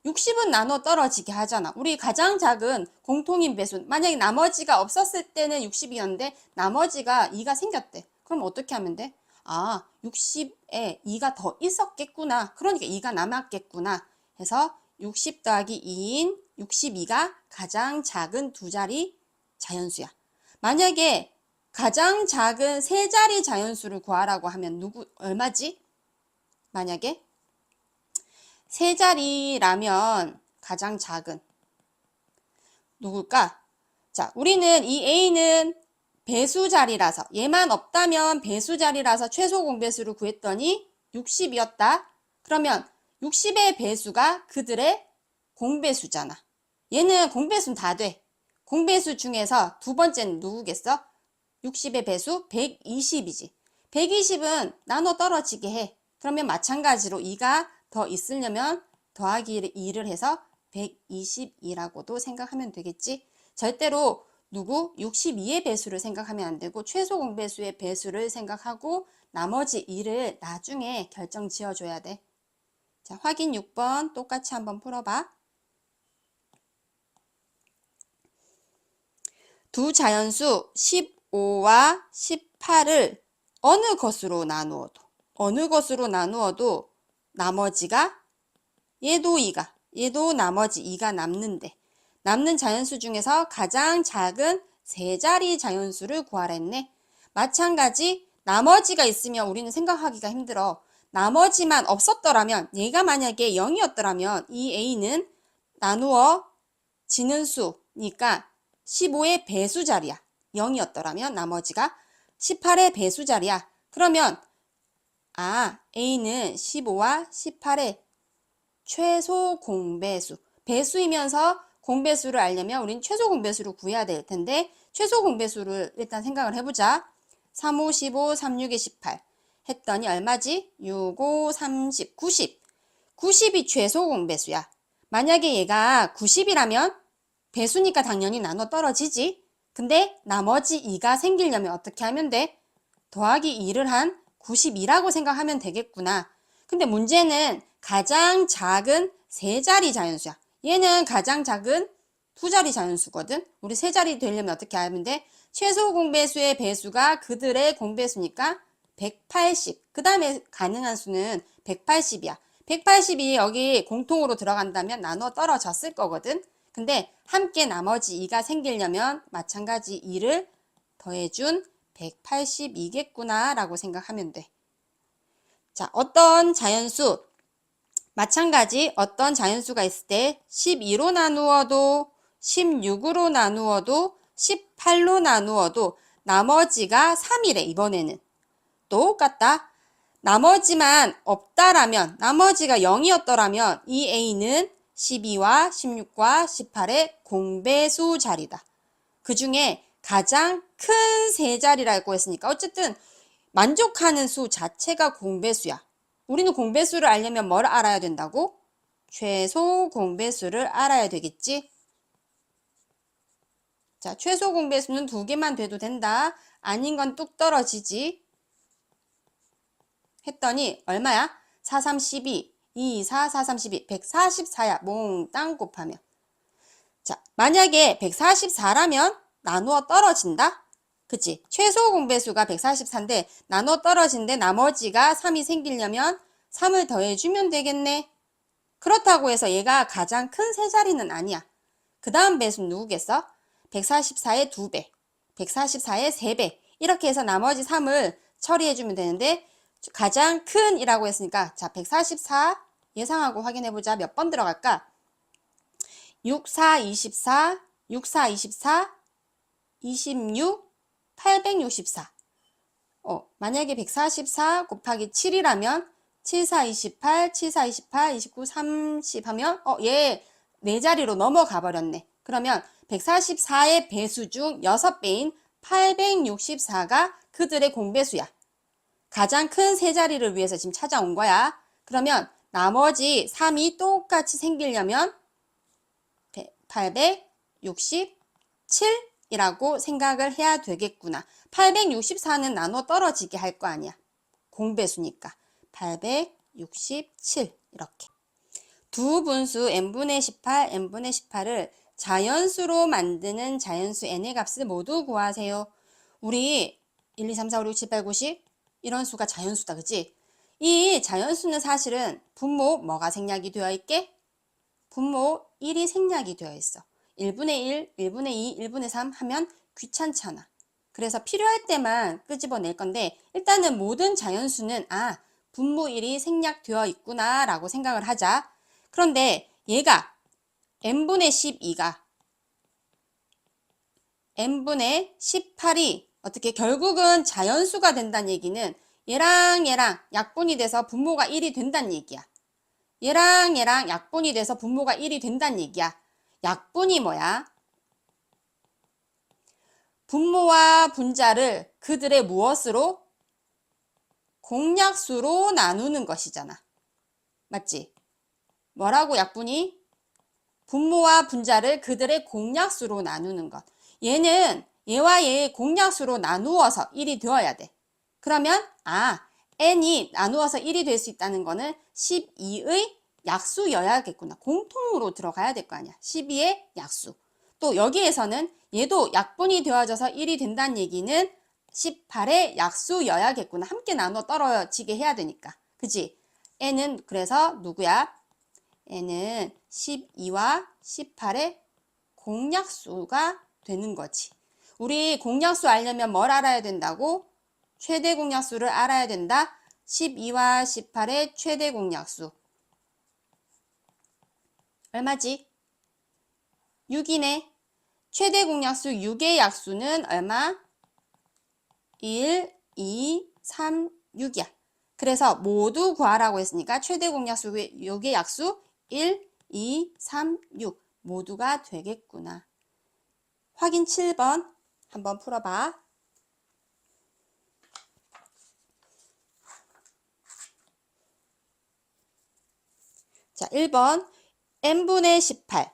60은 나눠 떨어지게 하잖아. 우리 가장 작은 공통인 배수. 만약에 나머지가 없었을 때는 60이었는데 나머지가 2가 생겼대. 그럼 어떻게 하면 돼? 60에 2가 더 있었겠구나. 그러니까 2가 남았겠구나. 해서 60 더하기 2인 62가 가장 작은 두 자리 자연수야. 만약에 가장 작은 세 자리 자연수를 구하라고 하면 얼마지? 만약에 세 자리라면 가장 작은 누굴까? 자, 우리는 이 A는 배수 자리라서 얘만 없다면 배수 자리라서 최소 공배수를 구했더니 60이었다. 그러면 60의 배수가 그들의 공배수잖아. 얘는 공배수는 다 돼. 공배수 중에서 두 번째는 누구겠어? 60의 배수 120이지. 120은 나눠 떨어지게 해. 그러면 마찬가지로 2가 더 있으려면 더하기 2를 해서 120이라고도 생각하면 되겠지. 절대로 62의 배수를 생각하면 안 되고 최소 공배수의 배수를 생각하고 나머지 2를 나중에 결정 지어줘야 돼. 자, 확인 6번 똑같이 한번 풀어봐. 두 자연수 15와 18을 어느 것으로 나누어도 나머지가 얘도 2가 얘도 나머지 2가 남는데 남는 자연수 중에서 가장 작은 세 자리 자연수를 구하라 했네. 마찬가지 나머지가 있으면 우리는 생각하기가 힘들어. 나머지만 없었더라면 얘가 만약에 0이었더라면 이 A는 나누어지는 수니까 15의 배수 자리야. 0이었더라면 나머지가 18의 배수 자리야. 그러면 A는 15와 18의 최소 공배수. 배수이면서 공배수를 알려면 우린 최소 공배수를 구해야 될 텐데 최소 공배수를 일단 생각을 해보자. 3, 5, 15, 3, 6에 18 했더니 얼마지? 6, 5, 30, 90. 90이 최소 공배수야. 만약에 얘가 90이라면 배수니까 당연히 나눠 떨어지지. 근데 나머지 2가 생기려면 어떻게 하면 돼? 더하기 2를 한 92라고 생각하면 되겠구나. 근데 문제는 가장 작은 세 자리 자연수야. 얘는 가장 작은 두 자리 자연수거든. 우리 세 자리 되려면 어떻게 하면 돼? 최소 공배수의 배수가 그들의 공배수니까 180. 그 다음에 가능한 수는 180이야. 180이 여기 공통으로 들어간다면 나눠 떨어졌을 거거든. 근데 함께 나머지 2가 생기려면 마찬가지 2를 더해준 182겠구나 라고 생각하면 돼. 자, 어떤 자연수, 마찬가지 어떤 자연수가 있을 때 12로 나누어도 16으로 나누어도 18로 나누어도 나머지가 3이래. 이번에는 똑같다. 나머지만 없다라면, 나머지가 0이었더라면 이 A는 12와 16과 18의 공배수 자리다. 그 중에 가장 큰 세 자리라고 했으니까 어쨌든 만족하는 수 자체가 공배수야. 우리는 공배수를 알려면 뭘 알아야 된다고? 최소 공배수를 알아야 되겠지? 자, 최소 공배수는 2개만 돼도 된다. 아닌 건 뚝 떨어지지. 했더니 얼마야? 4, 3, 12, 2, 4, 4, 3, 12, 144야. 몽땅 곱하면. 자, 만약에 144라면 나누어 떨어진다? 그치? 최소 공배수가 144인데 나눠 떨어진데 나머지가 3이 생기려면 3을 더해주면 되겠네. 그렇다고 해서 얘가 가장 큰 세 자리는 아니야. 그 다음 배수는 누구겠어? 144의 2배, 144의 3배 이렇게 해서 나머지 3을 처리해주면 되는데 가장 큰 이라고 했으니까 자 144 예상하고 확인해보자. 몇 번 들어갈까? 6, 4, 24, 6, 4, 24, 26, 864. 만약에 144 곱하기 7이라면 7, 4, 28, 7, 4, 28, 29, 30 하면 얘 4자리로 넘어가 버렸네. 그러면 144의 배수 중 6배인 864가 그들의 공배수야. 가장 큰 세 자리를 위해서 지금 찾아온 거야. 그러면 나머지 3이 똑같이 생기려면 867이라고 생각을 해야 되겠구나. 864는 나눠 떨어지게 할 거 아니야. 공배수니까. 867 이렇게. 두 분수 n분의 18, n분의 18을 자연수로 만드는 자연수 n의 값을 모두 구하세요. 우리 1, 2, 3, 4, 5, 6, 7, 8, 9, 10 이런 수가 자연수다. 그치? 이 자연수는 사실은 분모 뭐가 생략이 되어 있게? 분모 1이 생략이 되어 있어. 1분의 1, 1분의 2, 1분의 3 하면 귀찮잖아. 그래서 필요할 때만 끄집어낼 건데 일단은 모든 자연수는 분모 1이 생략되어 있구나 라고 생각을 하자. 그런데 얘가 n분의 12가 n분의 18이 어떻게 결국은 자연수가 된다는 얘기는 얘랑 약분이 돼서 분모가 1이 된다는 얘기야. 얘랑 약분이 돼서 분모가 1이 된다는 얘기야. 약분이 뭐야? 분모와 분자를 그들의 무엇으로? 공약수로 나누는 것이잖아. 맞지? 뭐라고 약분이? 분모와 분자를 그들의 공약수로 나누는 것. 얘는 얘와 얘의 공약수로 나누어서 1이 되어야 돼. 그러면 n이 나누어서 1이 될 수 있다는 거는 12의 약수여야겠구나. 공통으로 들어가야 될 거 아니야. 12의 약수. 또 여기에서는 얘도 약분이 되어져서 1이 된다는 얘기는 18의 약수여야겠구나. 함께 나눠 떨어지게 해야 되니까. 그치? n은 그래서 누구야? n은 12와 18의 공약수가 되는 거지. 우리 공약수 알려면 뭘 알아야 된다고? 최대 공약수를 알아야 된다. 12와 18의 최대 공약수. 얼마지? 6이네. 최대 공약수 6의 약수는 얼마? 1, 2, 3, 6이야. 그래서 모두 구하라고 했으니까 최대 공약수 6의 약수 1, 2, 3, 6 모두가 되겠구나. 확인 7번 한번 풀어봐. 자, 1번 n분의 18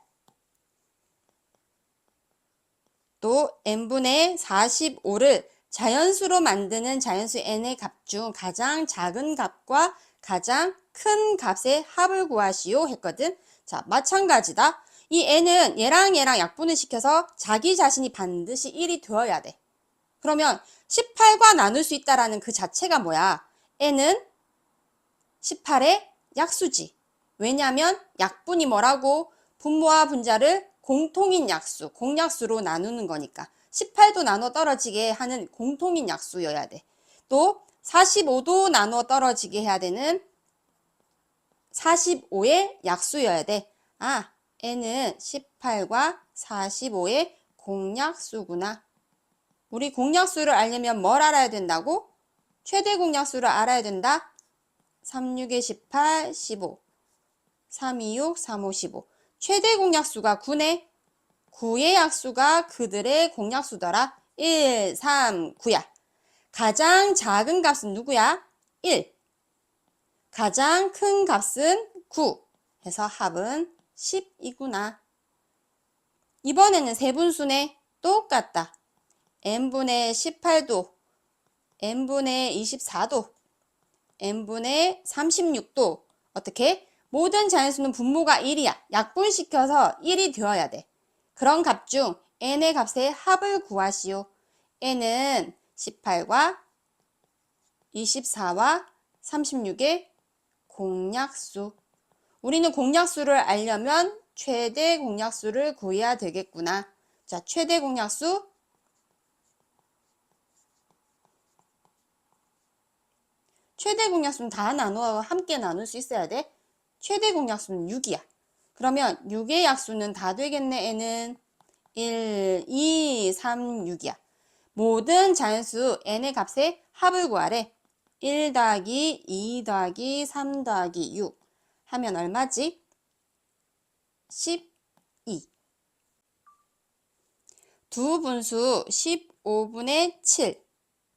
또 n분의 45를 자연수로 만드는 자연수 n의 값 중 가장 작은 값과 가장 큰 값의 합을 구하시오 했거든. 자, 마찬가지다. 이 n은 얘랑 얘랑 약분을 시켜서 자기 자신이 반드시 1이 되어야 돼. 그러면 18과 나눌 수 있다라는 그 자체가 뭐야? n은 18의 약수지. 왜냐하면 약분이 뭐라고? 분모와 분자를 공통인 약수, 공약수로 나누는 거니까. 18도 나눠 떨어지게 하는 공통인 약수여야 돼. 또 45도 나눠 떨어지게 해야 되는 45의 약수여야 돼. 아, n은 18과 45의 공약수구나. 우리 공약수를 알려면 뭘 알아야 된다고? 최대 공약수를 알아야 된다. 3, 6에 18, 15. 3, 2, 6, 3, 5, 15. 최대 공약수가 9네. 9의 약수가 그들의 공약수더라. 1, 3, 9야. 가장 작은 값은 누구야? 1. 가장 큰 값은 9. 해서 합은 10이구나. 이번에는 세분수네. 똑같다. n분의 18도, n분의 24도, n분의 36도. 어떻게? 모든 자연수는 분모가 1이야. 약분시켜서 1이 되어야 돼. 그런 값 중 n의 값의 합을 구하시오. n은 18과 24와 36의 공약수. 우리는 공약수를 알려면 최대 공약수를 구해야 되겠구나. 자, 최대 공약수. 최대 공약수는 다 나누어 함께 나눌 수 있어야 돼. 최대 공약수는 6이야. 그러면 6의 약수는 다 되겠네. n은 1, 2, 3, 6이야. 모든 자연수 n의 값의 합을 구하래. 1 더하기 2 더하기 3 더하기 6 하면 얼마지? 12. 두 분수 15분의 7,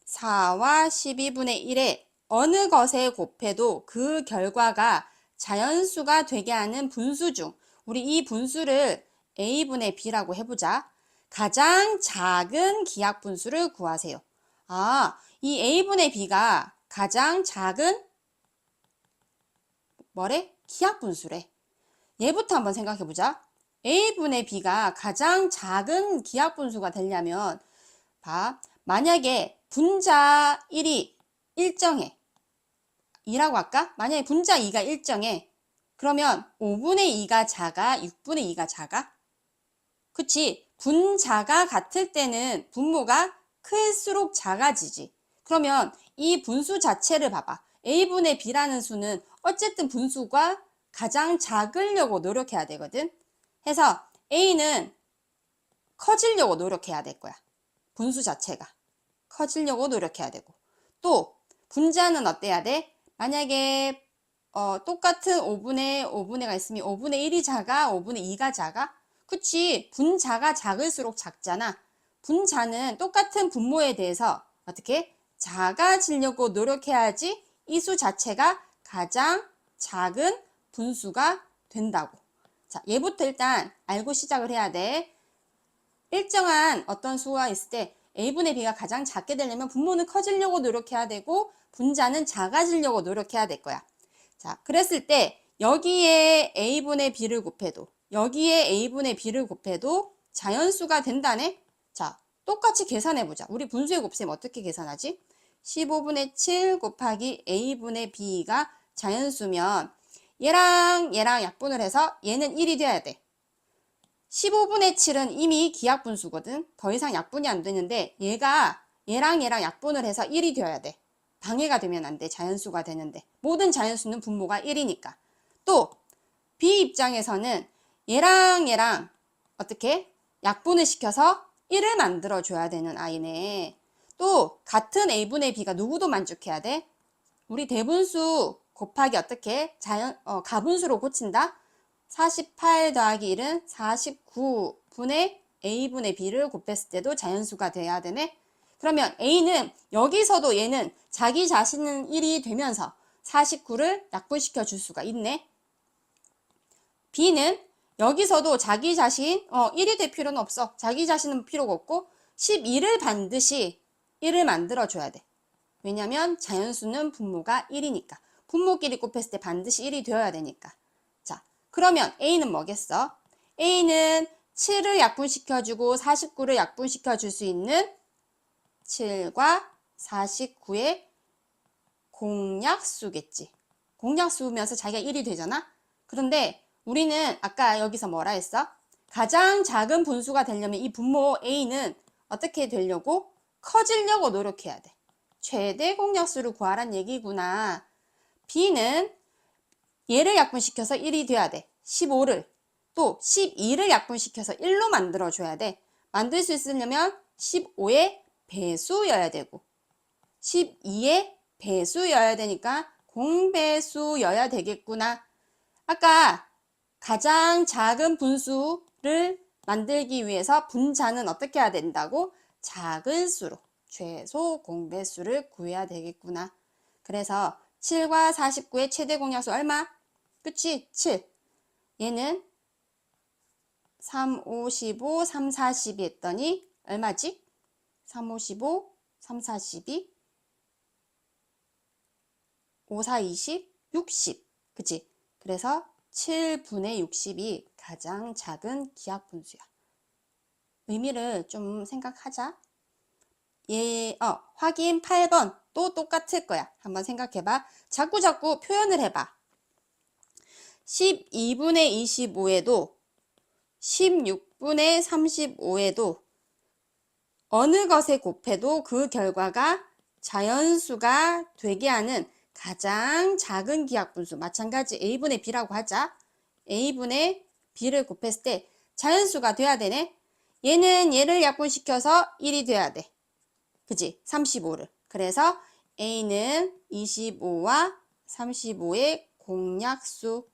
4와 12분의 1에 어느 것에 곱해도 그 결과가 자연수가 되게 하는 분수 중 우리 이 분수를 a분의 b라고 해보자. 가장 작은 기하분수를 구하세요. 아, 이 a분의 b가 가장 작은 뭐래? 기하분수래. 얘부터 한번 생각해보자. a분의 b가 가장 작은 기하분수가 되려면 봐. 만약에 분자 1이 일정해. 2라고 할까? 만약에 분자 2가 일정해. 그러면 5분의 2가 작아? 6분의 2가 작아? 그치? 분자가 같을 때는 분모가 클수록 작아지지. 그러면 이 분수 자체를 봐봐. a분의 b라는 수는 어쨌든 분수가 가장 작으려고 노력해야 되거든. 해서 a는 커지려고 노력해야 될 거야. 분수 자체가 커지려고 노력해야 되고. 또 분자는 어때야 돼? 만약에 똑같은 5분의 가 있으면 5분의 1이 작아? 5분의 2가 작아? 그치. 분자가 작을수록 작잖아. 분자는 똑같은 분모에 대해서 어떻게? 작아지려고 노력해야지 이 수 자체가 가장 작은 분수가 된다고. 자, 얘부터 일단 알고 시작을 해야 돼. 일정한 어떤 수가 있을 때 a분의 b가 가장 작게 되려면 분모는 커지려고 노력해야 되고 분자는 작아지려고 노력해야 될 거야. 자, 그랬을 때 여기에 a분의 b를 곱해도 여기에 a분의 b를 곱해도 자연수가 된다네. 자, 똑같이 계산해보자. 우리 분수의 곱셈 어떻게 계산하지? 15분의 7 곱하기 a분의 b가 자연수면 얘랑 약분을 해서 얘는 1이 돼야 돼. 15분의 7은 이미 기하분수거든. 더 이상 약분이 안 되는데 얘랑 약분을 해서 1이 되어야 돼. 방해가 되면 안 돼. 자연수가 되는데. 모든 자연수는 분모가 1이니까. 또 B 입장에서는 얘랑 어떻게? 약분을 시켜서 1을 만들어 줘야 되는 아이네. 또 같은 a분의 b가 누구도 만족해야 돼? 우리 대분수 곱하기 어떻게? 가분수로 고친다? 48 더하기 1은 49분의 a분의 b를 곱했을 때도 자연수가 돼야 되네. 그러면 a는 여기서도 얘는 자기 자신은 1이 되면서 49를 약분시켜 줄 수가 있네. B는 여기서도 자기 자신 1이 될 필요는 없어. 자기 자신은 필요가 없고 12를 반드시 1을 만들어줘야 돼. 왜냐면 자연수는 분모가 1이니까. 분모끼리 곱했을 때 반드시 1이 되어야 되니까. 자, 그러면 A는 뭐겠어? A는 7을 약분시켜주고 49를 약분시켜줄 수 있는 7과 49의 공약수겠지. 공약수면서 자기가 1이 되잖아? 그런데 우리는 아까 여기서 뭐라 했어? 가장 작은 분수가 되려면 이 분모 A는 어떻게 되려고? 커지려고 노력해야 돼. 최대 공약수를 구하란 얘기구나. B는 얘를 약분시켜서 1이 돼야 돼. 15를. 또 12를 약분시켜서 1로 만들어줘야 돼. 만들 수 있으려면 15의 배수여야 되고 12의 배수여야 되니까 공배수여야 되겠구나. 아까 가장 작은 분수를 만들기 위해서 분자는 어떻게 해야 된다고? 작은 수로 최소 공배수를 구해야 되겠구나. 그래서 7과 49의 최대 공약수 얼마? 그치? 7. 얘는 3, 5, 15, 3, 40이 했더니 얼마지? 3, 5, 15, 3, 42, 5, 4, 20, 60. 그치? 그래서 7분의 60이 가장 작은 기하분수야. 의미를 좀 생각하자. 확인 8번 또 똑같을 거야. 한번 생각해봐. 자꾸 표현을 해봐. 12분의 25에도 16분의 35에도 어느 것에 곱해도 그 결과가 자연수가 되게 하는 가장 작은 기하분수, 마찬가지 A분의 B라고 하자. A분의 B를 곱했을 때 자연수가 돼야 되네. 얘는 얘를 약분시켜서 1이 돼야 돼. 그치? 35를. 그래서 A는 25와 35의 공약수.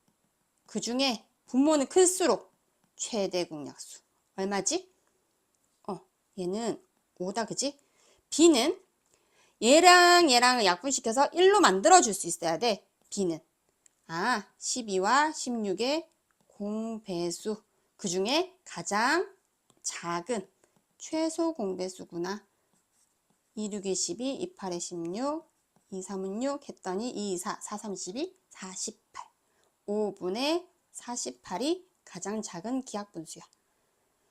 그 중에 분모는 클수록 최대 공약수. 얼마지? 얘는 5다. 그치? B는 얘랑 얘랑 약분시켜서 1로 만들어줄 수 있어야 돼. B는 12와 16의 공배수. 그 중에 가장 작은 최소 공배수구나. 2, 6에 12, 2, 8에 16, 2, 3은 6 했더니 2, 2, 4, 4, 3, 12, 48. 5분의 48이 가장 작은 기하분수야.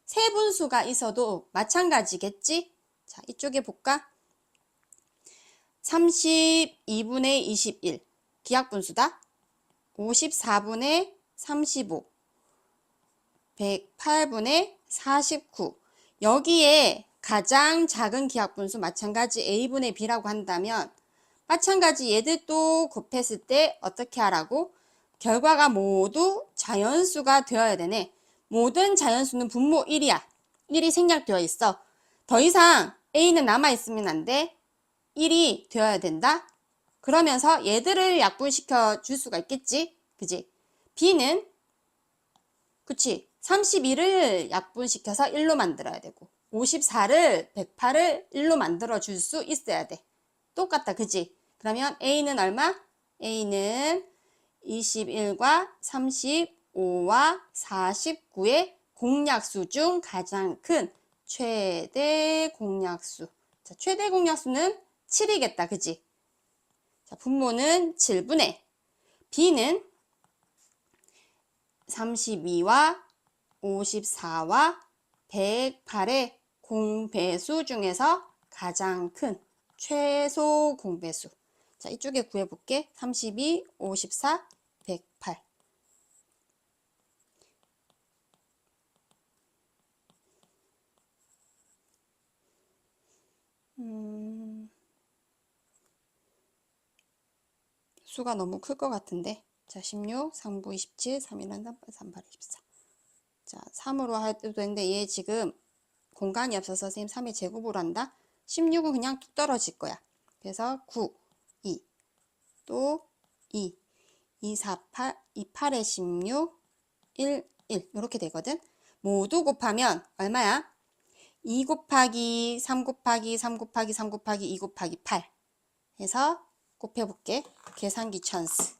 세 분수가 있어도 마찬가지겠지? 자, 이쪽에 볼까? 32분의 21 기하분수다. 54분의 35 108분의 49 여기에 가장 작은 기하분수 마찬가지 A분의 B라고 한다면 마찬가지 얘들도 곱했을 때 어떻게 하라고? 결과가 모두 자연수가 되어야 되네. 모든 자연수는 분모 1이야. 1이 생략되어 있어. 더 이상 A는 남아있으면 안 돼. 1이 되어야 된다. 그러면서 얘들을 약분시켜 줄 수가 있겠지. 그지? B는 그치? 31을 약분시켜서 1로 만들어야 되고 54를 108을 1로 만들어 줄 수 있어야 돼. 똑같다. 그지? 그러면 A는 얼마? A는 21과 35와 49의 공약수 중 가장 큰 최대 공약수. 자, 최대 공약수는 7이겠다. 그지? 자, 분모는 7분의 B는 32와 54와 108의 공배수 중에서 가장 큰 최소 공배수. 자, 이쪽에 구해볼게. 32, 54, 108. 수가 너무 클 것 같은데. 자, 16, 3부 27, 3일한 38, 38, 24. 자, 3으로 해도 되는데 얘 지금 공간이 없어서 선생님 3의 제곱으로 한다. 16은 그냥 뚝 떨어질 거야. 그래서 9, 2, 또 2, 2, 4, 8, 2, 8에 16, 1, 1 이렇게 되거든. 모두 곱하면 얼마야? 2 곱하기 3 곱하기 3 곱하기 3 곱하기 2 곱하기 8 해서 곱해볼게. 계산기 찬스.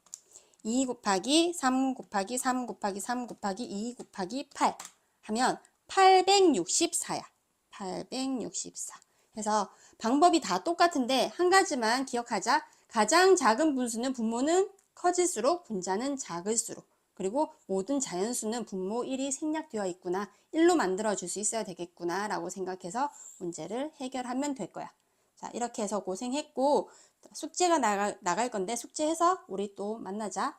2 곱하기 3 곱하기 3 곱하기 3 곱하기 2 곱하기 8 하면 864야. 864. 그래서 방법이 다 똑같은데 한 가지만 기억하자. 가장 작은 분수는 분모는 커질수록 분자는 작을수록, 그리고 모든 자연수는 분모 1이 생략되어 있구나, 1로 만들어 줄 수 있어야 되겠구나 라고 생각해서 문제를 해결하면 될 거야. 자, 이렇게 해서 고생했고 숙제가 나갈 건데 숙제해서 우리 또 만나자.